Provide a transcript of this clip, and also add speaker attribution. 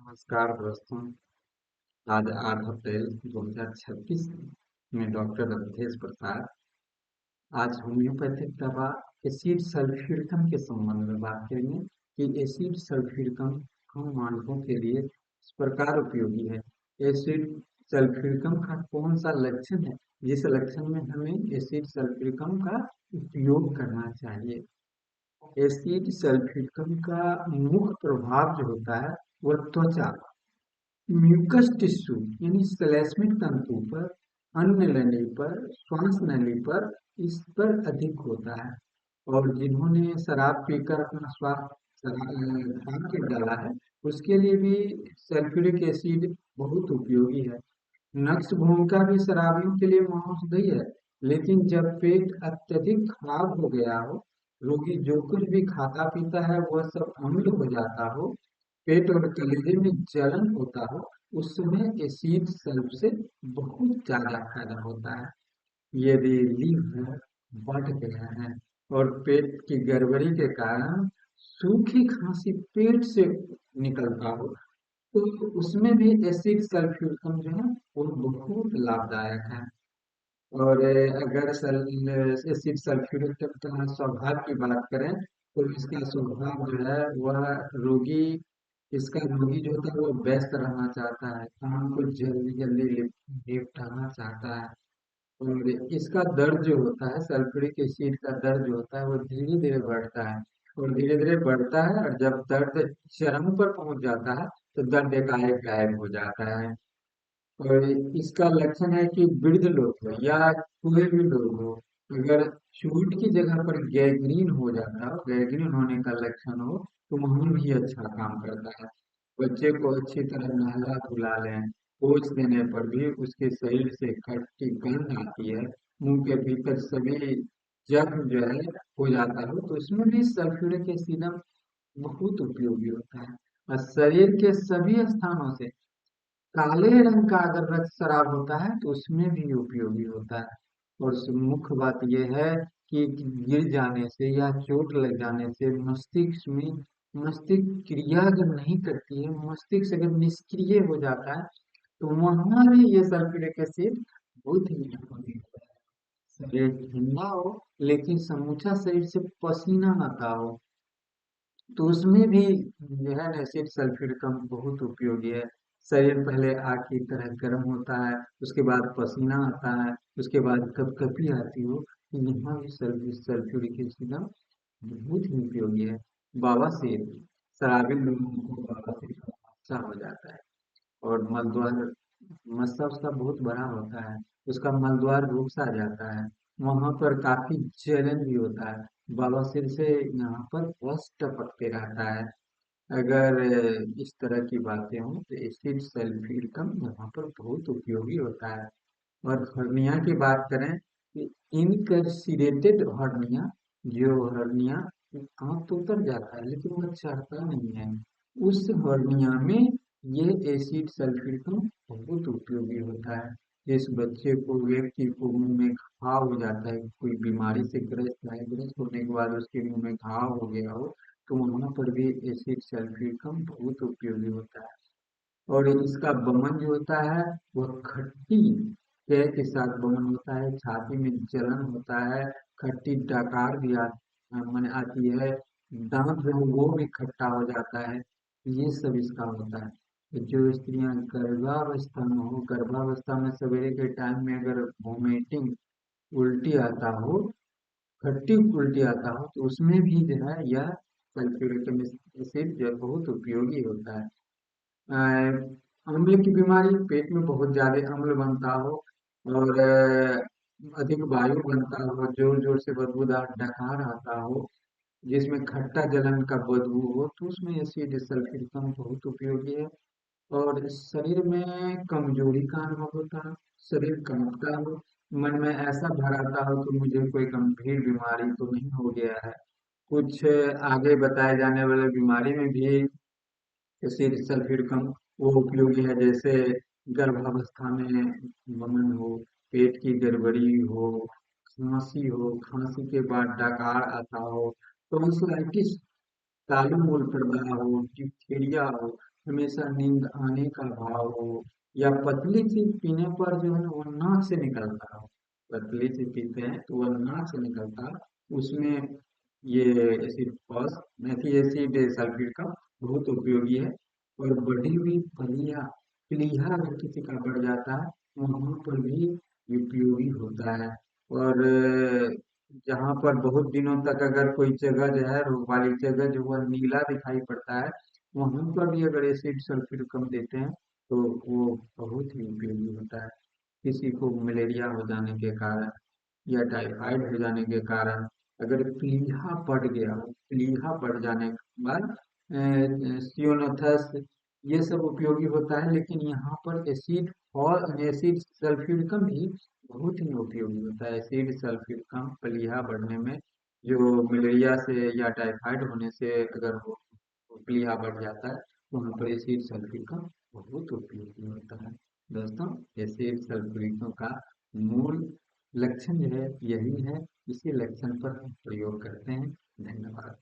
Speaker 1: नमस्कार दोस्तों। आज 8 अप्रैल 2026 में डॉक्टर अवधेश प्रसाद आज होम्योपैथिक दवा एसिड सल्फ्यूरिकम के संबंध में बात करेंगे कि एसिड सल्फ्यूरिकम हम मानकों के लिए इस प्रकार उपयोगी है। एसिड सल्फ्यूरिकम का कौन सा लक्षण है जिस लक्षण में हमें एसिड सल्फ्यूरिकम का उपयोग करना चाहिए। एसिड सल्फ्यूरिकम का मुख्य प्रभाव जो होता है वह त्वचा, म्यूकस टिश्यू यानी श्लेष्मिक तंतु पर, अन्न नली पर, श्वास नली पर, इस पर अधिक होता है। और जिन्होंने शराब पीकर अपना स्वास्थ्य खराब कर डाला है उसके लिए भी सल्फ्यूरिक एसिड बहुत उपयोगी है। नक्श भूमिका भी शराबियों के लिए औषधि है, लेकिन जब पेट अत्यधिक खराब हो गया हो, रोगी जो कुछ भी खाता पीता है वह सब अम्ल हो जाता हो, पेट और कलेजे में जलन होता हो, उस समय एसिड सल्फ से बहुत ज्यादा फायदा होता है। यदि लीवर बढ़ गया है और पेट की गड़बड़ी के कारण सूखी खांसी पेट से निकलता हो तो उसमें भी एसिड सल्फ्यूरिकम जो है वो बहुत लाभदायक है। और अगर एसिड सल्फ्यूरिक का स्वभाव की बात करें तो इसका स्वभाव जो है वह रोगी इसका रोगी जो होता है वो व्यस्त रहना चाहता है, काम को जल्दी जल्दी निपटाना चाहता है। और इसका दर्द जो होता है, सल्फ्यूरिक एसिड का दर्द जो होता है वो धीरे धीरे बढ़ता है और धीरे धीरे बढ़ता है, और जब दर्द चरम पर पहुंच जाता है तो दर्द एकाएक गायब हो जाता है। और इसका लक्षण है कि वृद्ध लोग हो या कोई भी लोग हो, अगर चोट की जगह पर गैंग्रीन हो जाता हो, गैंग्रीन होने का लक्षण हो, तो वहां भी अच्छा काम करता है। बच्चे को अच्छी तरह नहला धुला लें, पोछ देने पर भी उसके शरीर से खट्टी गंध आती है, मुंह के भीतर सभी जख्म जो है हो जाता हो, तो उसमें भी सल्फ्यूरिक एसिड बहुत उपयोगी होता है। और शरीर के सभी स्थानों से काले रंग का अगर रक्तस्राव होता है तो उसमें भी उपयोगी होता है। और मुख्य बात यह है कि गिर जाने से या चोट लग जाने से मस्तिष्क में मस्तिष्क क्रिया अगर नहीं करती है, मस्तिष्क अगर निष्क्रिय हो जाता है, तो वहां भी ये सल्फ्यूरिक एसिड बहुत ही उपयोगी होता है। शरीर ठंडा हो लेकिन समूचा शरीर से पसीना आता हो, तो उसमें भी जो है ना एसिड सल्फ्यूरिकम बहुत उपयोगी है। शरीर पहले आग की तरह गर्म होता है, उसके बाद पसीना आता है, उसके बाद कपकपी आती हो, तो यहाँ भी सल्फ्यूरिक एसिड बहुत ही उपयोगी है। बवासीर, शराबी लोगों को बवासीर का समस्या हो जाता है और मलद्वार मस्सा उसका बहुत बड़ा होता है, उसका मलद्वार रूप सा जाता है, वहां पर काफी जलन भी होता है, बवासीर से यहाँ पर रस टपकते रहता है। अगर इस तरह की बातें हों तो एसिड सल्फ्यूरिकम यहाँ पर बहुत उपयोगी होता है। और हर्निया की बात करें कि इनकर्सिडेटेड हर्निया, जो हर्निया आंख तो उतर जाता है लेकिन वह चढ़ता नहीं है, उस हर्निया में ये एसिड सल्फ्यूरिकम बहुत उपयोगी होता है। जिस बच्चे को व्यक्ति को मुंह में घाव हो जाता है, कोई बीमारी से ग्रस्त है, ग्रस्त होने के बाद उसके मुंह में घाव हो गया हो, तो वहां पर भी एसिड सल्फ्यूरिकम बहुत उपयोगी होता है। और इसका बमन जो होता है वह खट्टी पेय के साथ बमन होता है, छाती में जलन होता है, खट्टी डकार भी माने आती है, दांत जो है वो भी खट्टा हो जाता है, ये सब इसका होता है। तो जो स्त्रियां गर्भावस्था में हो, गर्भावस्था में सवेरे के टाइम में अगर वोमिटिंग उल्टी आता हो, खट्टी उल्टी आता हो, तो उसमें भी जो है यह सल्फ्यूरिक एसिड जो है बहुत उपयोगी होता है। अम्ल की बीमारी, पेट में बहुत ज्यादा अम्ल बनता हो और अधिक वायु बनता हो, जोर जोर से बदबूदार डकार आता हो, जिसमें खट्टा जलन का बदबू हो, तो उसमें एसिड सल्फ्यूरिकम बहुत उपयोगी है। और शरीर में कमजोरी का अनुभव होता है, शरीर कांपता हो, मन में ऐसा भर आता हो कि मुझे कोई गंभीर बीमारी तो नहीं हो गया है, कुछ आगे बताए जाने वाले बीमारी में भी एसिड सल्फ्यूरिकम वो उपयोगी है। जैसे गर्भावस्था में वमन हो, पेट की गड़बड़ी हो, खांसी के बाद डकार आता हो, टॉन्सिलाइटिस, तालू मूल प्रदाह हो, डिप्थीरिया हो, हमेशा नींद आने का भाव हो, या पतली चीज पीने पर जो है वो नाक से निकलता हो। पतली चीज पीते हैं तो वह नाक से निकलता है, उसमें ये एसिड फॉस एसिड सल्फेट का बहुत उपयोगी है। और बढ़ी हुई फलियां, प्लीहा अगर किसी का बढ़ जाता है, वहां पर भी उपयोगी होता है। और जहाँ पर बहुत दिनों तक अगर कोई जगह जो है, रोग वाली जगह जो वह नीला दिखाई पड़ता है, वहां पर भी अगर एसिड सल्फेट कम देते हैं तो वो बहुत ही उपयोगी होता है। किसी को मलेरिया हो जाने के कारण या टाइफाइड हो जाने के कारण अगर प्लीहा बढ़ गया हो, प्लीहा बढ़ जाने के बाद सियोनोथस, ये सब उपयोगी होता है। लेकिन यहाँ पर एसिड और एसिड सल्फ्यूरिकम भी बहुत ही उपयोगी होता है। एसिड सल्फ्यूरिकम प्लीहा बढ़ने में, जो मलेरिया से या टाइफाइड होने से अगर वो प्लीहा बढ़ जाता है, तो वहाँ पर एसिड सल्फ्यूरिकम बहुत उपयोगी होता है। दोस्तों, एसिड सल्फ्यूरिकम का मूल लक्षण जो है यही है, इसी लक्षण पर हम प्रयोग करते हैं। धन्यवाद।